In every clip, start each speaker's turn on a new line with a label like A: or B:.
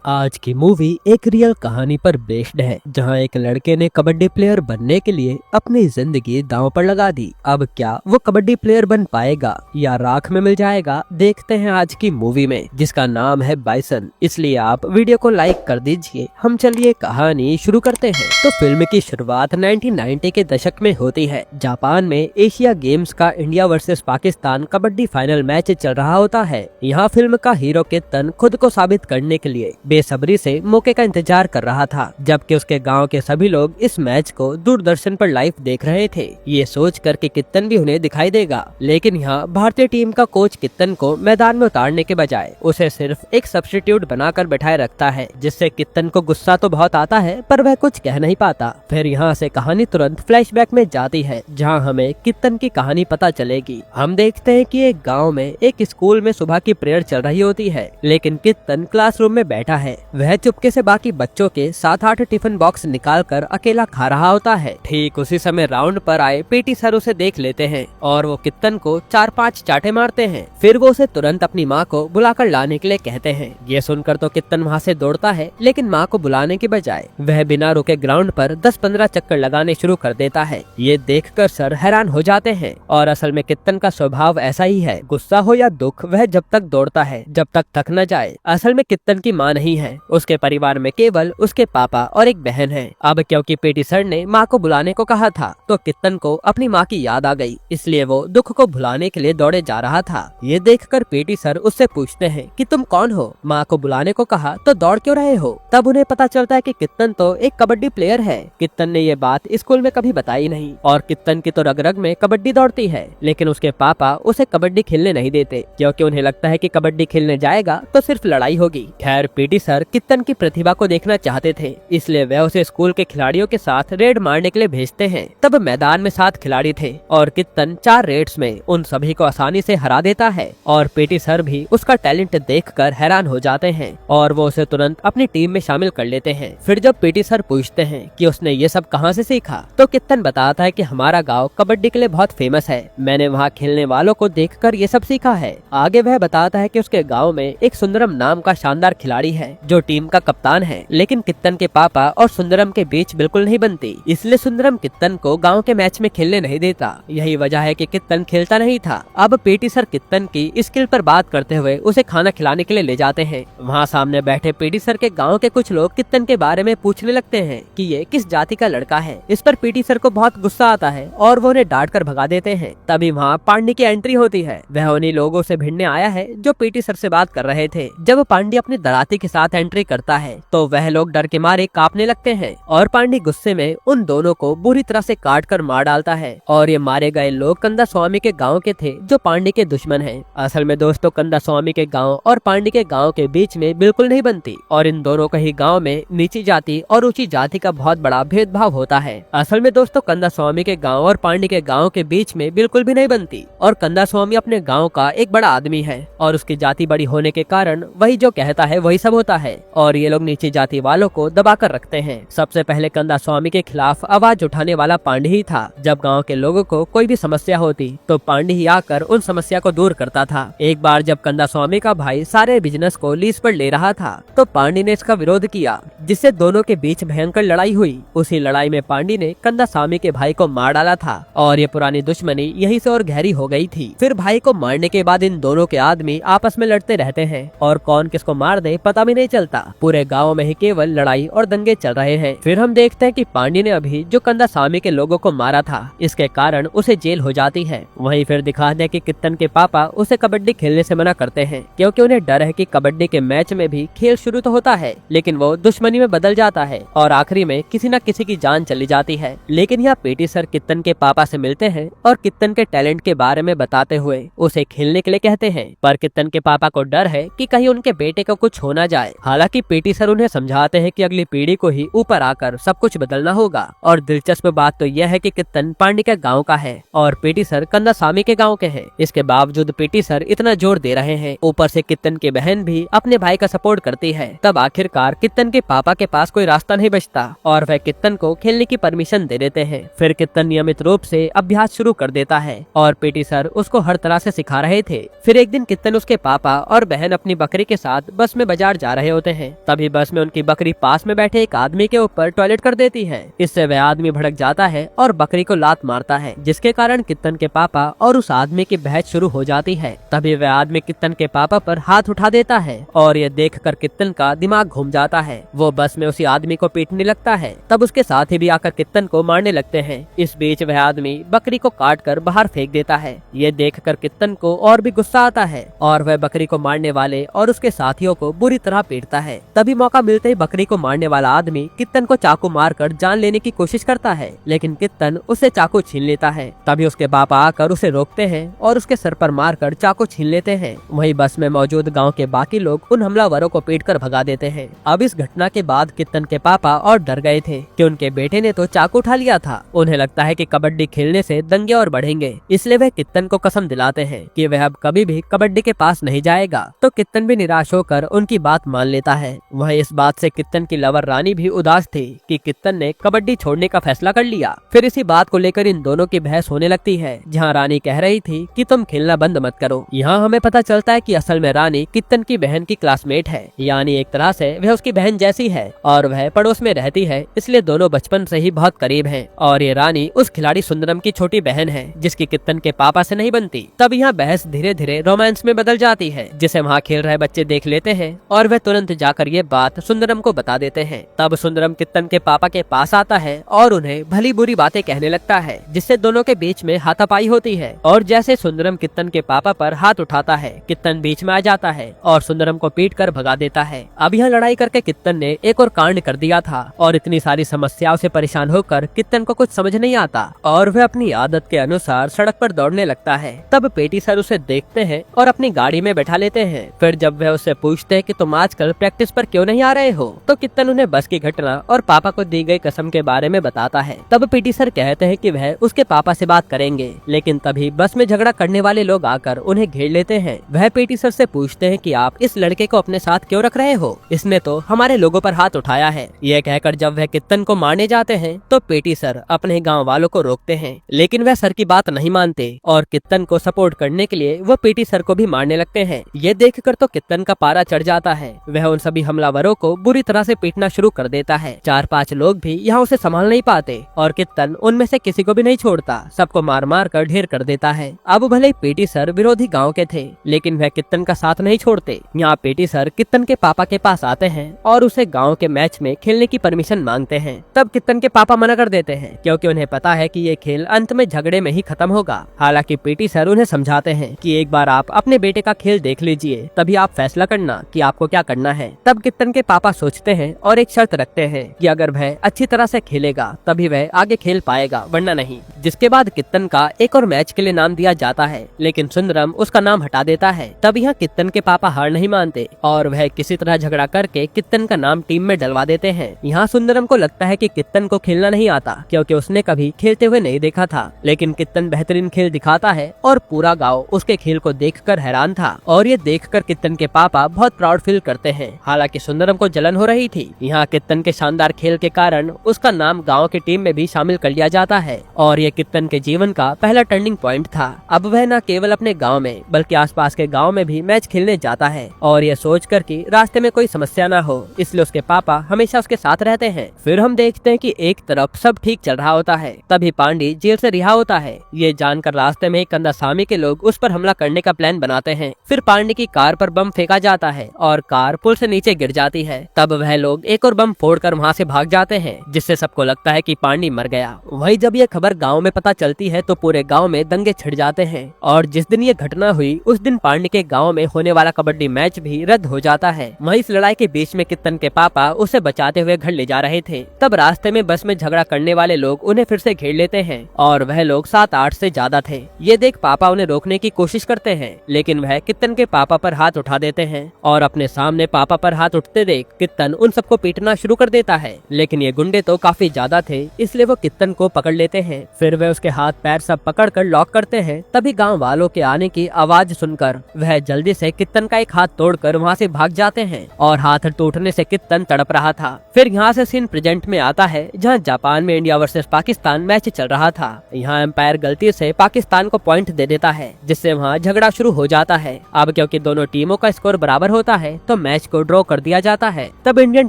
A: आज की मूवी एक रियल कहानी पर बेस्ड है, जहां एक लड़के ने कबड्डी प्लेयर बनने के लिए अपनी जिंदगी दांव पर लगा दी। अब क्या वो कबड्डी प्लेयर बन पाएगा या राख में मिल जाएगा, देखते हैं आज की मूवी में, जिसका नाम है बाइसन। इसलिए आप वीडियो को लाइक कर दीजिए। हम चलिए कहानी शुरू करते हैं। तो फिल्म की शुरुआत 1990 के दशक में होती है। जापान में एशिया गेम्स का India versus Pakistan kabaddi final match चल रहा होता है। यहाँ फिल्म का हीरो कित्तन खुद को साबित करने के लिए बेसब्री से मौके का इंतजार कर रहा था, जबकि उसके गांव के सभी लोग इस मैच को दूरदर्शन पर लाइव देख रहे थे, ये सोच कर कि कित्तन भी उन्हें दिखाई देगा। लेकिन यहाँ भारतीय टीम का कोच कित्तन को मैदान में उतारने के बजाय उसे सिर्फ एक सब्स्टिट्यूट बनाकर बैठाए रखता है, जिससे कित्तन को गुस्सा तो बहुत आता है, पर वह कुछ कह नहीं पाता। फिर यहाँ से कहानी तुरंत फ्लैशबैक में जाती है, जहाँ हमें कित्तन की कहानी पता चलेगी। हम देखते हैं कि एक गाँव में एक स्कूल में सुबह की प्रेयर चल रही होती है, लेकिन कित्तन क्लासरूम में बैठा है। वह चुपके से बाकी बच्चों के 7-8 टिफिन बॉक्स निकालकर अकेला खा रहा होता है। ठीक उसी समय राउंड पर आए पीटी सर उसे देख लेते हैं और वो कित्तन को 4-5 चाटे मारते हैं। फिर वो उसे तुरंत अपनी माँ को बुलाकर लाने के लिए कहते हैं। ये सुनकर तो कित्तन वहाँ से दौड़ता है, लेकिन माँ को बुलाने के बजाय वह बिना रुके ग्राउंड पर 10-15 चक्कर लगाने शुरू कर देता है। ये देखकर सर हैरान हो जाते हैं, और असल में कित्तन का स्वभाव ऐसा ही है, गुस्सा हो या दुख वह जब तक दौड़ता है जब तक थक न जाए। असल में कित्तन की माँ नहीं है, उसके परिवार में केवल उसके पापा और एक बहन है। अब क्योंकि पीटी सर ने माँ को बुलाने को कहा था, तो कित्तन को अपनी माँ की याद आ गई, इसलिए वो दुख को भुलाने के लिए दौड़े जा रहा था। ये देखकर पीटी सर उससे पूछते हैं कि तुम कौन हो, माँ को बुलाने को कहा तो दौड़ क्यों रहे हो। तब उन्हें पता चलता है कि कित्तन तो एक कबड्डी प्लेयर है। कित्तन ने ये बात स्कूल में कभी बताई नहीं, और कित्तन की तो रग रग में कबड्डी दौड़ती है, लेकिन उसके पापा उसे कबड्डी खेलने नहीं देते, क्योंकि उन्हें लगता है कि कबड्डी खेलने जाएगा तो सिर्फ लड़ाई होगी। खैर पीटी सर कित्तन की प्रतिभा को देखना चाहते थे, इसलिए वह उसे स्कूल के खिलाड़ियों के साथ रेड मारने के लिए भेजते हैं। तब मैदान में 7 खिलाड़ी थे और कित्तन 4 रेड्स में उन सभी को आसानी से हरा देता है, और पीटी सर भी उसका टैलेंट देखकर हैरान हो जाते हैं और वो उसे तुरंत अपनी टीम में शामिल कर लेते हैं। फिर जब पीटी सर पूछते हैं कि उसने ये सब कहाँ से सीखा, तो कित्तन बताता है कि हमारा गाँव कबड्डी के लिए बहुत फेमस है, मैंने वहाँ खेलने वालों को देखकर ये सब सीखा है। आगे वह बताता है कि उसके गाँव में एक सुंदरम नाम का शानदार खिलाड़ी है, जो टीम का कप्तान है, लेकिन कित्तन के पापा और सुंदरम के बीच बिल्कुल नहीं बनती, इसलिए सुंदरम कित्तन को गांव के मैच में खेलने नहीं देता। यही वजह है कि कित्तन खेलता नहीं था। अब पीटी सर कित्तन की स्किल पर बात करते हुए उसे खाना खिलाने के लिए ले जाते हैं। वहाँ सामने बैठे पीटी सर के गाँव के कुछ लोग कित्तन के बारे में पूछने लगते हैं कि ये किस जाति का लड़का है। इस पर पीटी सर को बहुत गुस्सा आता है और वो उन्हें डांट कर भगा देते हैं। तभी वहाँ पांडे की एंट्री होती है। वह उन्हीं लोगों से भिड़ने आया है जो पीटी सर से बात कर रहे थे। जब पांडे अपनी दराती के साथ एंट्री करता है, तो वह लोग डर के मारे कांपने लगते हैं, और पांडे गुस्से में उन दोनों को बुरी तरह से काट कर मार डालता है। और ये मारे गए लोग कंदा स्वामी के गांव के थे, जो पांडे के दुश्मन हैं। असल में दोस्तों, कंदा स्वामी के गांव और पांडे के गांव के बीच में बिल्कुल नहीं बनती, और इन दोनों का ही गांव में नीची जाति और ऊंची जाति का बहुत बड़ा भेदभाव होता है। असल में दोस्तों, कंदा स्वामी के गाँव और पांडे के गाँव के बीच में बिल्कुल भी नहीं बनती, और कंदा स्वामी अपने गाँव का एक बड़ा आदमी है, और उसकी जाति बड़ी होने के कारण वही जो कहता है वही सब होता है, और ये लोग नीची जाति वालों को दबा कर रखते हैं। सबसे पहले कंदा स्वामी के खिलाफ आवाज उठाने वाला पांडे ही था। जब गांव के लोगों को कोई भी समस्या होती, तो पांडे ही आकर उन समस्या को दूर करता था। एक बार जब कंदा स्वामी का भाई सारे बिजनेस को लीज पर ले रहा था, तो पांडे ने इसका विरोध किया, जिससे दोनों के बीच भयंकर लड़ाई हुई। उसी लड़ाई में पांडे ने कंदा स्वामी के भाई को मार डाला था, और ये पुरानी दुश्मनी यहीं से और गहरी हो गई थी। फिर भाई को मारने के बाद इन दोनों के आदमी आपस में लड़ते रहते हैं, और कौन किसको मार दे पता भी नहीं चलता। पूरे गांव में ही केवल लड़ाई और दंगे चल रहे हैं। फिर हम देखते हैं कि पांडे ने अभी जो कंदा स्वामी के लोगों को मारा था, इसके कारण उसे जेल हो जाती है। वहीं फिर दिखाते हैं कि कित्तन के पापा उसे कबड्डी खेलने से मना करते हैं, क्योंकि उन्हें डर है कि कबड्डी के मैच में भी खेल शुरू तो होता है, लेकिन वो दुश्मनी में बदल जाता है, और आखिरी में किसी न किसी की जान चली जाती है। लेकिन यहाँ पीटी सर कित्तन के पापा से मिलते हैं और कित्तन के टैलेंट के बारे में बताते हुए उसे खेलने के लिए कहते हैं, पर कित्तन के पापा को डर है कि कहीं उनके बेटे को कुछ हो न जाए। हालांकि पीटी सर उन्हें समझाते हैं कि अगली पीढ़ी को ही ऊपर आकर सब कुछ बदलना होगा। और दिलचस्प बात तो यह है कि कित्तन पांडे के गांव का है और पीटी सर कंदा स्वामी के गांव के हैं। इसके बावजूद पीटी सर इतना जोर दे रहे हैं, ऊपर से कित्तन की बहन भी अपने भाई का सपोर्ट करती है। तब आखिरकार कित्तन के पापा के पास कोई रास्ता नहीं बचता, और वह कित्तन को खेलने की परमिशन दे देते हैं। फिर कित्तन नियमित रूप से अभ्यास शुरू कर देता है, और पीटी सर उसको हर तरह से सिखा रहे थे। फिर एक दिन कित्तन, उसके पापा और बहन अपनी बकरी के साथ बस में बाजार जा जा रहे होते हैं। तभी बस में उनकी बकरी पास में बैठे एक आदमी के ऊपर टॉयलेट कर देती है। इससे वह आदमी भड़क जाता है और बकरी को लात मारता है, जिसके कारण कित्तन के पापा और उस आदमी की बहस शुरू हो जाती है। तभी वह आदमी कित्तन के पापा पर हाथ उठा देता है और ये देखकर कित्तन का दिमाग घूम जाता है। वो बस में उसी आदमी को पीटने लगता है। तब उसके साथी भी आकर कित्तन को मारने लगते हैं। इस बीच वह आदमी बकरी को काट कर बाहर फेंक देता है। ये देखकर कित्तन को और भी गुस्सा आता है और वह बकरी को मारने वाले और उसके साथियों को बुरी तरह पीटता है। तभी मौका मिलते ही बकरी को मारने वाला आदमी कित्तन को चाकू मारकर जान लेने की कोशिश करता है, लेकिन कित्तन उससे चाकू छीन लेता है। तभी उसके पापा आकर उसे रोकते हैं और उसके सर पर मारकर चाकू छीन लेते हैं। वहीं बस में मौजूद गांव के बाकी लोग उन हमलावरों को पीटकर भगा देते हैं। अब इस घटना के बाद कित्तन के पापा और डर गए थे कि उनके बेटे ने तो चाकू उठा लिया था। उन्हें लगता है कि कबड्डी खेलने से दंगे और बढ़ेंगे, इसलिए वह कित्तन को कसम दिलाते हैं कि वह अब कभी भी कबड्डी के पास नहीं जाएगा। तो कित्तन भी निराश होकर उनकी बात मान लेता है। वहीं इस बात से कित्तन की लवर रानी भी उदास थी कि कित्तन ने कबड्डी छोड़ने का फैसला कर लिया। फिर इसी बात को लेकर इन दोनों की बहस होने लगती है, जहां रानी कह रही थी कि तुम खेलना बंद मत करो। यहाँ हमें पता चलता है कि असल में रानी कित्तन की बहन की क्लासमेट है, यानी एक तरह से वह उसकी बहन जैसी है और वह पड़ोस में रहती है, इसलिए दोनों बचपन से ही बहुत करीब हैं। और ये रानी उस खिलाड़ी सुंदरम की छोटी बहन है, जिसकी कित्तन के पापा से नहीं बनती। तब यहाँ बहस धीरे धीरे रोमांस में बदल जाती है, जिसे वहाँ खेल रहे बच्चे देख लेते हैं और वह तुरंत जाकर ये बात सुंदरम को बता देते हैं। तब सुंदरम कित्तन के पापा के पास आता है और उन्हें भली बुरी बातें कहने लगता है, जिससे दोनों के बीच में हाथापाई होती है। और जैसे सुंदरम कित्तन के पापा पर हाथ उठाता है, कित्तन बीच में आ जाता है और सुंदरम को पीट कर भगा देता है। अब यहाँ लड़ाई करके कित्तन ने एक और कांड कर दिया था और इतनी सारी समस्याओं से परेशान होकर कित्तन को कुछ समझ नहीं आता और वह अपनी आदत के अनुसार सड़क पर दौड़ने लगता है। तब पेटी सर उसे देखते हैं और अपनी गाड़ी में बैठा लेते हैं। फिर जब वह उससे पूछते हैं कि तुम आजकल प्रैक्टिस पर क्यों नहीं आ रहे हो, तो कित्तन उन्हें बस की घटना और पापा को दी गई कसम के बारे में बताता है। तब पेटी सर कहते हैं कि वह उसके पापा से बात करेंगे, लेकिन तभी बस में झगड़ा करने वाले लोग आकर उन्हें घेर लेते हैं। वह पेटी सर से पूछते हैं कि आप इस लड़के को अपने साथ क्यों रख रहे हो, इसने तो हमारे लोगों पर हाथ उठाया है। यह कहकर जब वह कित्तन को मारने जाते हैं तो पेटी सर अपने गाँव वालों को रोकते हैं, लेकिन वह सर की बात नहीं मानते और कित्तन को सपोर्ट करने के लिए वो पेटी सर को भी मारने लगते हैं। ये देखकर तो कित्तन का पारा चढ़ जाता है। वह उन सभी हमलावरों को बुरी तरह से पीटना शुरू कर देता है। 4-5 लोग भी यहाँ उसे संभाल नहीं पाते और कित्तन उनमें से किसी को भी नहीं छोड़ता, सबको मार मार कर ढेर कर देता है। अब भले ही पेटी सर विरोधी गांव के थे, लेकिन वह कित्तन का साथ नहीं छोड़ते। यहाँ पेटी सर कित्तन के पापा के पास आते हैं और उसे गांव के मैच में खेलने की परमिशन मांगते हैं। तब कित्तन के पापा मना कर देते हैं, क्योंकि उन्हें पता है कि ये खेल अंत में झगड़े में ही खत्म होगा। हालांकि पेटी सर उन्हें समझाते हैं कि एक बार आप अपने बेटे का खेल देख लीजिए, तभी आप फैसला करना कि आपको क्या करना है। तब कित्तन के पापा सोचते हैं और एक शर्त रखते हैं कि अगर वह अच्छी तरह से खेलेगा तभी वह आगे खेल पाएगा, वरना नहीं। जिसके बाद कित्तन का एक और मैच के लिए नाम दिया जाता है, लेकिन सुंदरम उसका नाम हटा देता है। तब यहाँ कित्तन के पापा हार नहीं मानते और वह किसी तरह झगड़ा करके कित्तन का नाम टीम में डलवा देते हैं। यहाँ सुंदरम को लगता है कि कित्तन को खेलना नहीं आता, क्योंकि उसने कभी खेलते हुए नहीं देखा था, लेकिन कित्तन बेहतरीन खेल दिखाता है और पूरा गाँव उसके खेल को देखकर हैरान था। और ये देखकर कित्तन के पापा बहुत प्राउड फील करते हैं। हालांकि सुंदरम को जलन हो रही थी। यहाँ कित्तन के शानदार खेल के कारण उसका नाम गांव की टीम में भी शामिल कर लिया जाता है और ये कित्तन के जीवन का पहला टर्निंग पॉइंट था। अब वह न केवल अपने गांव में बल्कि आसपास के गांव में भी मैच खेलने जाता है और ये सोचकर कि रास्ते में कोई समस्या न हो, इसलिए उसके पापा हमेशा उसके साथ रहते हैं। फिर हम देखते हैं कि एक तरफ सब ठीक चल रहा होता है, तभी पांडी जेल से रिहा होता है। ये जानकर रास्ते में कंदासामी के लोग उस पर हमला करने का प्लान बनाते हैं। फिर पांडी की कार पर बम फेंका जाता है और कार पुल से नीचे गिर जाती है। तब वह लोग एक और बम फोड़कर वहाँ से भाग जाते हैं, जिससे सबको लगता है कि पांडी मर गया। वही जब ये खबर गांव में पता चलती है तो पूरे गांव में दंगे छिड़ जाते हैं और जिस दिन ये घटना हुई उस दिन पांडी के गांव में होने वाला कबड्डी मैच भी रद्द हो जाता है। वही इस लड़ाई के बीच में कित्तन के पापा उसे बचाते हुए घर ले जा रहे थे। तब रास्ते में बस में झगड़ा करने वाले लोग उन्हें फिर से घेर लेते हैं और वह लोग 7-8 से ज्यादा थे। ये देख पापा उन्हें रोकने की कोशिश करते हैं, लेकिन वह कित्तन के पापा पर हाथ उठा देते हैं और अपने सामने पापा पर हाथ उठते देख कित्तन उन सबको पीटना शुरू कर देता है। लेकिन ये गुंडे तो काफी ज्यादा थे, इसलिए वो कित्तन को पकड़ लेते हैं। फिर फिर वे उसके हाथ पैर सब पकड़कर लॉक करते हैं। तभी गांव वालों के आने की आवाज सुनकर वह जल्दी से कित्तन का एक हाथ तोड़कर वहां से भाग जाते हैं और हाथ टूटने से कित्तन तड़प रहा था। फिर यहाँ से सीन प्रेजेंट में आता है जहाँ जापान में इंडिया वर्सेस पाकिस्तान मैच चल रहा था। यहाँ एम्पायर गलती से पाकिस्तान को पॉइंट दे देता है, जिससे वहाँ झगड़ा शुरू हो जाता है। अब क्योंकि दोनों टीमों का स्कोर बराबर होता है तो मैच को ड्रॉ कर दिया जाता है। तब इंडियन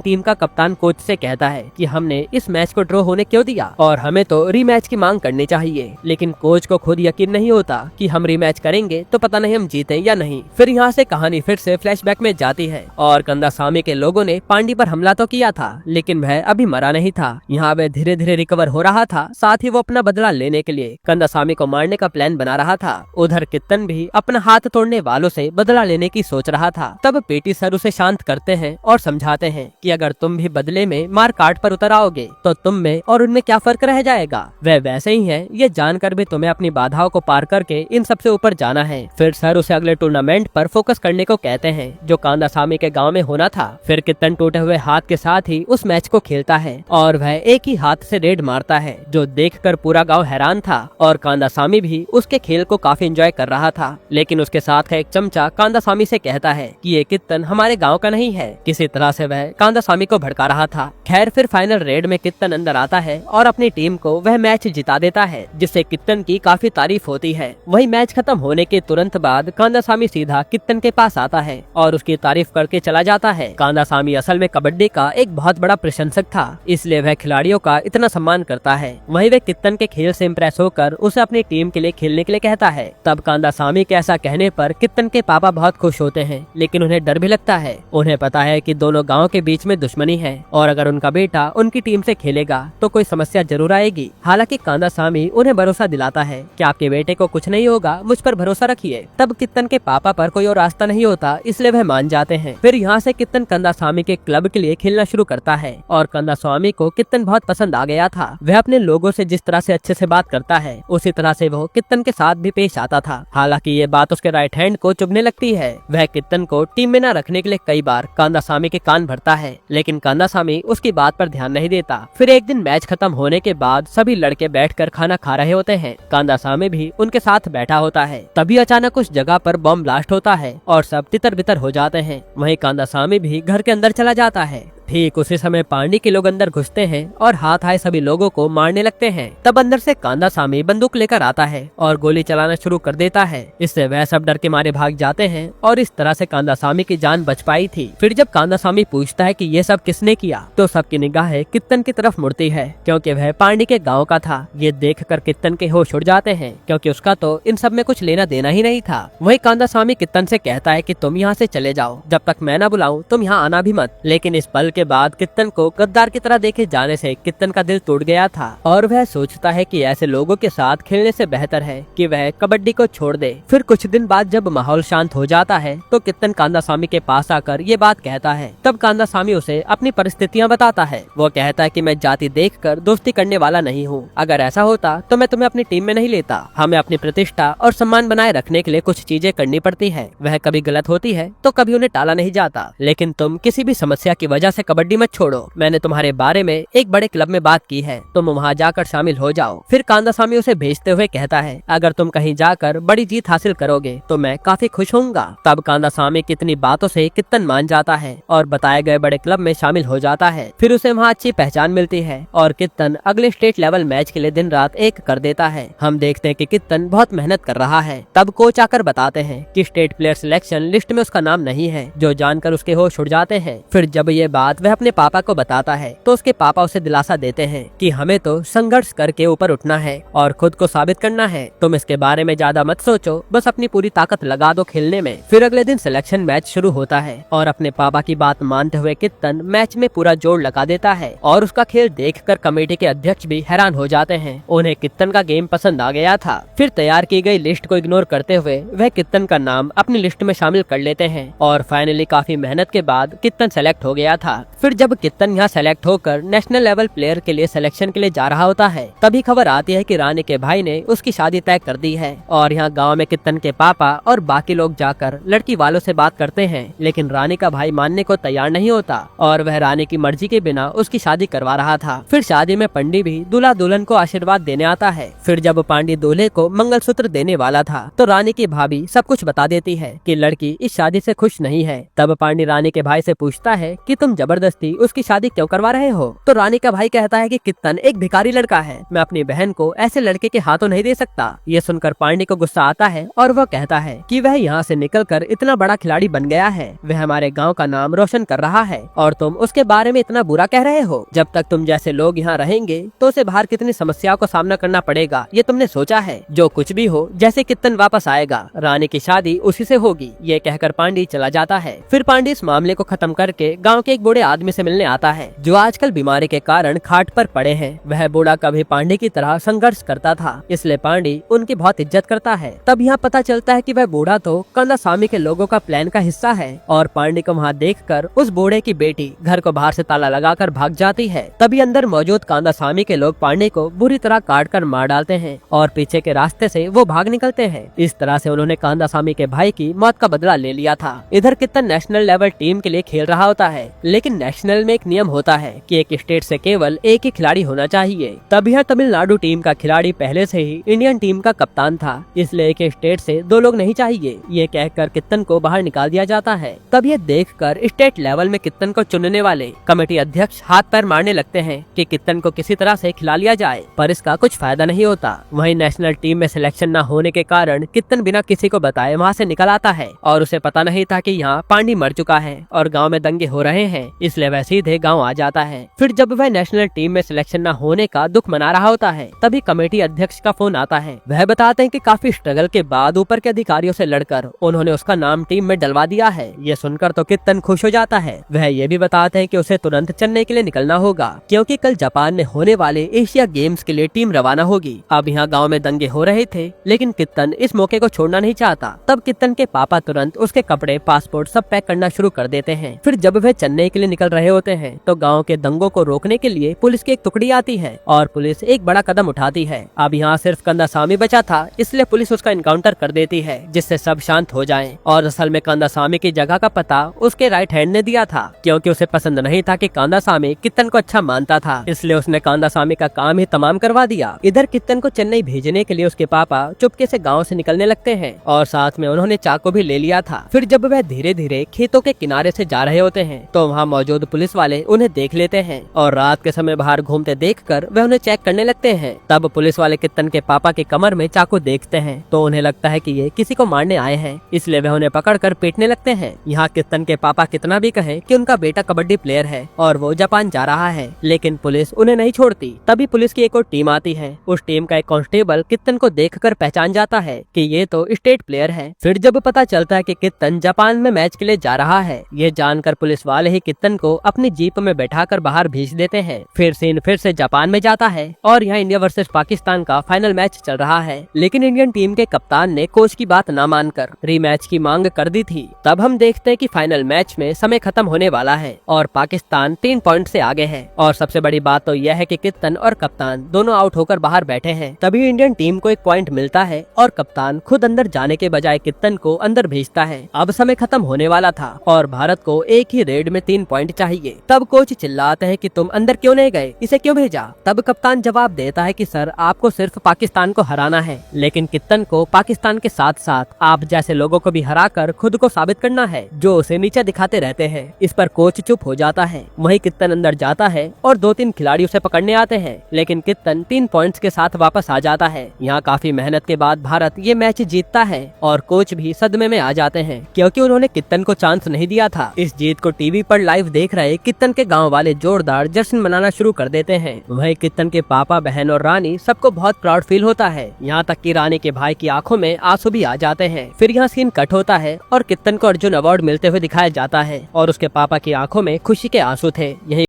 A: टीम का कप्तान कोच से कहता है कि हमने इस मैच को ड्रॉ होने क्यों दिया और हमें तो रीमैच की मांग करनी चाहिए। लेकिन कोच को खुद यकीन नहीं होता कि हम रीमैच करेंगे तो पता नहीं हम जीते या नहीं। फिर यहाँ से कहानी फिर से फ्लैशबैक में जाती है और कंदासामी के लोगों ने पांडी पर हमला तो किया था, लेकिन वह अभी मरा नहीं था। यहाँ वह धीरे धीरे रिकवर हो रहा था। साथ ही वो अपना बदला लेने के लिए कंदासामी को मारने का प्लान बना रहा था। उधर कित्तन भी अपना हाथ तोड़ने वालों से बदला लेने की सोच रहा था। तब पीटी सर उसे शांत करते हैं और समझाते हैं कि अगर तुम भी बदले में मार काट पर उतर आओगे तो तुम में और उनमें क्या फर्क रह जाएगा। वह वैसे ही है, ये जानकर भी तुम्हें अपनी बाधाओं को पार करके इन सबसे ऊपर जाना है। फिर सर उसे अगले टूर्नामेंट पर फोकस करने को कहते हैं जो कांदासामी के गांव में होना था। फिर कित्तन टूटे हुए हाथ के साथ ही उस मैच को खेलता है और वह एक ही हाथ से रेड मारता है, जो देखकर पूरा गांव हैरान था और कांदासामी भी उसके खेल को काफी एंजॉय कर रहा था। लेकिन उसके साथ का एक चमचा कांदासामी से कहता है कि ये कित्तन हमारे गांव का नहीं है। किसी तरह से वह कांदासामी को भड़का रहा था। खैर फिर फाइनल रेड में कित्तन अंदर आता है और अपनी टीम को वह मैच जिता देता है, जिससे कित्तन की काफी तारीफ होती है। वही मैच खत्म होने के तुरंत बाद कांदासामी सीधा कित्तन के पास आता है और उसकी तारीफ करके चला जाता है। कांदासामी असल में कबड्डी का एक बहुत बड़ा प्रशंसक था, इसलिए वह खिलाड़ियों का इतना सम्मान करता है। वही वह कित्तन के खेल से इम्प्रेस होकर उसे अपनी टीम के लिए खेलने के लिए कहता है। तब कांदासामी के ऐसा कहने पर कित्तन के पापा बहुत खुश होते हैं, लेकिन उन्हें डर भी लगता है। उन्हें पता है कि दोनों गांव के बीच में दुश्मनी है और अगर उनका बेटा उनकी टीम से खेलेगा तो कोई समस्या जरूर आएगी। हालांकि कांदासामी उन्हें भरोसा दिलाता है कि आपके बेटे को कुछ नहीं होगा, मुझ पर भरोसा रखिए। तब कित्तन के पापा पर कोई और रास्ता नहीं होता, इसलिए वह मान जाते हैं। फिर यहाँ से कित्तन कांदासामी के क्लब के लिए खेलना शुरू करता है और कांदासामी को कित्तन बहुत पसंद आ गया था। वह अपने लोगों से जिस तरह से अच्छे से बात करता है उसी तरह से वो कित्तन के साथ भी पेश आता था। हालांकि ये बात उसके राइट हैंड को चुभने लगती है। वह कित्तन को टीम में न रखने के लिए कई बार कांदासामी के कान भरता है, लेकिन कांदासामी उसकी बात पर ध्यान नहीं देता। फिर एक दिन मैच खत्म होने के बाद सभी लड़के बैठकर खाना खा रहे होते हैं। कांदासामी भी उनके साथ बैठा होता है। तभी अचानक उस जगह पर बम ब्लास्ट होता है और सब तितर बितर हो जाते हैं। वहीं कांदासामी भी घर के अंदर चला जाता है। ठीक उसी समय पांडी के लोग अंदर घुसते हैं और हाथ आए सभी लोगों को मारने लगते हैं। तब अंदर से कांदासामी बंदूक लेकर आता है और गोली चलाना शुरू कर देता है। इससे वह सब डर के मारे भाग जाते हैं और इस तरह से कांदासामी की जान बच पाई थी। फिर जब कांदासामी पूछता है कि ये सब किसने किया तो सबकी निगाहें कित्तन की तरफ मुड़ती है, क्योंकि वह पांडी के गाँव का था। ये देखकर कित्तन के होश उड़ जाते हैं, क्योंकि उसका तो इन सब में कुछ लेना देना ही नहीं था। वही कांदासामी कित्तन से कहता है कि तुम यहाँ से चले जाओ, जब तक मैं न बुलाऊं तुम यहाँ आना भी मत। लेकिन इस पल के बाद कित्तन को गद्दार की तरह देखे जाने से कित्तन का दिल टूट गया था और वह सोचता है कि ऐसे लोगों के साथ खेलने से बेहतर है कि वह कबड्डी को छोड़ दे। फिर कुछ दिन बाद जब माहौल शांत हो जाता है तो कित्तन कांदासामी के पास आकर ये बात कहता है। तब कांदासामी उसे अपनी परिस्थितियाँ बताता है। वो कहता है कि मैं जाति देखकर दोस्ती करने वाला नहीं हूँ। अगर ऐसा होता तो मैं तुम्हें अपनी टीम में नहीं लेता। हमें अपनी प्रतिष्ठा और सम्मान बनाए रखने के लिए कुछ चीजें करनी पड़ती है। वह कभी गलत होती है तो कभी उन्हें टाला नहीं जाता। लेकिन तुम किसी भी समस्या की वजह से कबड्डी मत छोड़ो। मैंने तुम्हारे बारे में एक बड़े क्लब में बात की है, तुम वहाँ जाकर शामिल हो जाओ। फिर कांदासामी उसे भेजते हुए कहता है, अगर तुम कहीं जाकर बड़ी जीत हासिल करोगे तो मैं काफी खुश होऊंगा। तब कांदासामी की इतनी बातों से कित्तन मान जाता है और बताए गए बड़े क्लब में शामिल हो जाता है। फिर उसे वहाँ अच्छी पहचान मिलती है और कित्तन अगले स्टेट लेवल मैच के लिए दिन रात एक कर देता है। हम देखते हैं कि कित्तन बहुत मेहनत कर रहा है। तब कोच आकर बताते हैं कि स्टेट प्लेयर सिलेक्शन लिस्ट में उसका नाम नहीं है, जो जानकर उसके होश उड़ जाते हैं। फिर जब ये बात वह अपने पापा को बताता है तो उसके पापा उसे दिलासा देते हैं कि हमें तो संघर्ष करके ऊपर उठना है और खुद को साबित करना है। तुम इसके बारे में ज्यादा मत सोचो, बस अपनी पूरी ताकत लगा दो खेलने में। फिर अगले दिन सिलेक्शन मैच शुरू होता है और अपने पापा की बात मानते हुए कित्तन मैच में पूरा जोर लगा देता है और उसका खेल देखकर कमेटी के अध्यक्ष भी हैरान हो जाते हैं। उन्हें कित्तन का गेम पसंद आ गया था। फिर तैयार की गई लिस्ट को इग्नोर करते हुए वह कित्तन का नाम अपनी लिस्ट में शामिल कर लेते हैं और फाइनली काफी मेहनत के बाद कित्तन सेलेक्ट हो गया था। फिर जब कित्तन यहाँ सेलेक्ट होकर नेशनल लेवल प्लेयर के लिए सिलेक्शन के लिए जा रहा होता है, तभी खबर आती है कि रानी के भाई ने उसकी शादी तय कर दी है। और यहाँ गाँव में कित्तन के पापा और बाकी लोग जाकर लड़की वालों से बात करते हैं, लेकिन रानी का भाई मानने को तैयार नहीं होता और वह रानी की मर्जी के बिना उसकी शादी करवा रहा था। फिर शादी में पंडित भी दूल्हा दुल्हन को आशीर्वाद देने आता है। फिर जब पंडित दूल्हे को मंगलसूत्र देने वाला था, तो रानी की भाभी सब कुछ बता देती है कि लड़की इस शादी से खुश नहीं है। तब पंडित रानी के भाई से पूछता है कि तुम जबरदस्ती उसकी शादी क्यों करवा रहे हो? तो रानी का भाई कहता है कि कित्तन एक भिखारी लड़का है, मैं अपनी बहन को ऐसे लड़के के हाथों नहीं दे सकता। ये सुनकर पांडे को गुस्सा आता है और वह कहता है कि वह यहाँ से निकलकर इतना बड़ा खिलाड़ी बन गया है, वह हमारे गांव का नाम रोशन कर रहा है और तुम उसके बारे में इतना बुरा कह रहे हो। जब तक तुम जैसे लोग यहाँ रहेंगे तो उसे बाहर कितनी समस्याओं का सामना करना पड़ेगा, ये तुमने सोचा है? जो कुछ भी हो, जैसे कित्तन वापस आएगा रानी की शादी उसी से होगी। ये कहकर पांडे चला जाता है। फिर पांडे इस मामले को खत्म करके गाँव के एक बूढ़े आदमी से मिलने आता है, जो आजकल बीमारी के कारण खाट पर पड़े हैं। वह बूढ़ा कभी पांडे की तरह संघर्ष करता था, इसलिए पांडे उनकी बहुत इज्जत करता है। तब यहाँ पता चलता है कि वह बूढ़ा तो कंदासामी के लोगों का प्लान का हिस्सा है और पांडे को वहाँ देखकर उस बूढ़े की बेटी घर को बाहर से ताला लगाकर भाग जाती है। तभी अंदर मौजूद कंदासामी के लोग पांडे को बुरी तरह काट कर मार डालते हैं और पीछे के रास्ते से वो भाग निकलते हैं। इस तरह से उन्होंने कंदासामी के भाई की मौत का बदला ले लिया था। इधर कित्तन नेशनल लेवल टीम के लिए खेल रहा होता है, लेकिन नेशनल में एक नियम होता है कि एक स्टेट से केवल एक ही खिलाड़ी होना चाहिए। तब यह तमिलनाडु टीम का खिलाड़ी पहले से ही इंडियन टीम का कप्तान था, इसलिए एक स्टेट से दो लोग नहीं चाहिए। ये कहकर कित्तन को बाहर निकाल दिया जाता है। तब ये देखकर स्टेट लेवल में कित्तन को चुनने वाले कमेटी अध्यक्ष हाथ पैर मारने लगते हैं कि कित्तन को किसी तरह से खिला लिया जाए, पर इसका कुछ फायदा नहीं होता। वहीं नेशनल टीम में सिलेक्शन न होने के कारण कित्तन बिना किसी को बताए वहाँ से निकल आता है और उसे पता नहीं था कि यहाँ पांडे मर चुका है और गाँव में दंगे हो रहे हैं, इसलिए वह सीधे गाँव आ जाता है। फिर जब वह नेशनल टीम में सिलेक्शन न होने का दुख मना रहा होता है, तभी कमेटी अध्यक्ष का फोन आता है। वह बताते हैं कि काफी स्ट्रगल के बाद ऊपर के अधिकारियों से लड़कर उन्होंने उसका नाम टीम में डलवा दिया है। ये सुनकर तो कित्तन खुश हो जाता है। वह ये भी बताते हैं कि उसे तुरंत चेन्नई के लिए निकलना होगा, क्योंकि कल जापान में होने वाले एशिया गेम्स के लिए टीम रवाना होगी। अब यहाँ गाँव में दंगे हो रहे थे, लेकिन कित्तन इस मौके को छोड़ना नहीं चाहता। तब कित्तन के पापा तुरंत उसके कपड़े, पासपोर्ट सब पैक करना शुरू कर देते हैं। फिर जब वह चेन्नई के लिए निकल रहे होते हैं, तो गाँव के दंगों को रोकने के लिए पुलिस की एक टुकड़ी आती है और पुलिस एक बड़ा कदम उठाती है। अब यहाँ सिर्फ कंदासामी बचा था, इसलिए पुलिस उसका इनकाउंटर कर देती है, जिससे सब शांत हो जाएं। और असल में कंदासामी की जगह का पता उसके राइट हैंड ने दिया था, क्योंकि उसे पसंद नहीं था कि कंदासामी कित्तन को अच्छा मानता था, इसलिए उसने कंदासामी का काम ही तमाम करवा दिया। इधर कित्तन को चेन्नई भेजने के लिए उसके पापा चुपके से गाँव से निकलने लगते हैं और साथ में उन्होंने चाकू भी ले लिया था। फिर जब वह धीरे धीरे खेतों के किनारे से जा रहे होते हैं, तो वहाँ मौजूद पुलिस वाले उन्हें देख लेते हैं और रात के समय बाहर घूमते देखकर वह उन्हें चेक करने लगते हैं। तब पुलिस वाले कित्तन के पापा की कमर में चाकू देखते हैं, तो उन्हें लगता है कि ये किसी को मारने आए हैं, इसलिए वह उन्हें पकड़कर पीटने लगते हैं। यहाँ कित्तन के पापा कितना भी कहें कि उनका बेटा कबड्डी प्लेयर है और वो जापान जा रहा है, लेकिन पुलिस उन्हें नहीं छोड़ती। तभी पुलिस की एक और टीम आती है। उस टीम का एक कांस्टेबल कित्तन को देखकर पहचान जाता है कि ये तो स्टेट प्लेयर है। फिर जब पता चलता है कि कित्तन जापान में मैच के लिए जा रहा है, ये जानकर पुलिस वाले ही कित्तन को अपनी जीप में बैठाकर बाहर भेज देते हैं। फिर सीन फिर से जापान में जाता है और यहाँ इंडिया वर्सेस पाकिस्तान का फाइनल मैच चल रहा है, लेकिन इंडियन टीम के कप्तान ने कोच की बात न मानकर रीमैच की मांग कर दी थी। तब हम देखते हैं कि फाइनल मैच में समय खत्म होने वाला है और पाकिस्तान 3 पॉइंट से आगे है। और सबसे बड़ी बात तो यह है कि कित्तन और कप्तान दोनों आउट होकर बाहर बैठे हैं। तभी इंडियन टीम को 1 पॉइंट मिलता है और कप्तान खुद अंदर जाने के बजाय कित्तन को अंदर भेजता है। अब समय खत्म होने वाला था और भारत को एक ही रेड में 3 पॉइंट चाहिए। तब कोच चिल्लाते हैं कि तुम अंदर क्यों नहीं गए, इसे क्यों भेजा? तब कप्तान जवाब देता है कि सर, आपको सिर्फ पाकिस्तान को हराना है, लेकिन कित्तन को पाकिस्तान के साथ साथ आप जैसे लोगों को भी हराकर खुद को साबित करना है, जो उसे नीचे दिखाते रहते हैं। इस पर कोच चुप हो जाता है। वहीं कित्तन अंदर जाता है और 2-3 खिलाड़ी उसे पकड़ने आते हैं, लेकिन कित्तन 3 पॉइंट्स के साथ वापस आ जाता है। यहाँ काफी मेहनत के बाद भारत ये मैच जीतता है और कोच भी सदमे में आ जाते हैं, क्योंकि उन्होंने कित्तन को चांस नहीं दिया था। इस जीत को टीवी पर लाइव देख रहे कित्तन के गाँव वाले जोरदार जश्न मनाना शुरू कर देते हैं। वहीं कित्तन के पापा, बहन और रानी सबको बहुत प्राउड फील होता है। यहाँ तक कि रानी के भाई की आंखों में आंसू भी आ जाते हैं। फिर यहाँ सीन कट होता है और कित्तन को अर्जुन अवार्ड मिलते हुए दिखाया जाता है और उसके पापा की आंखों में खुशी के आंसू थे। यही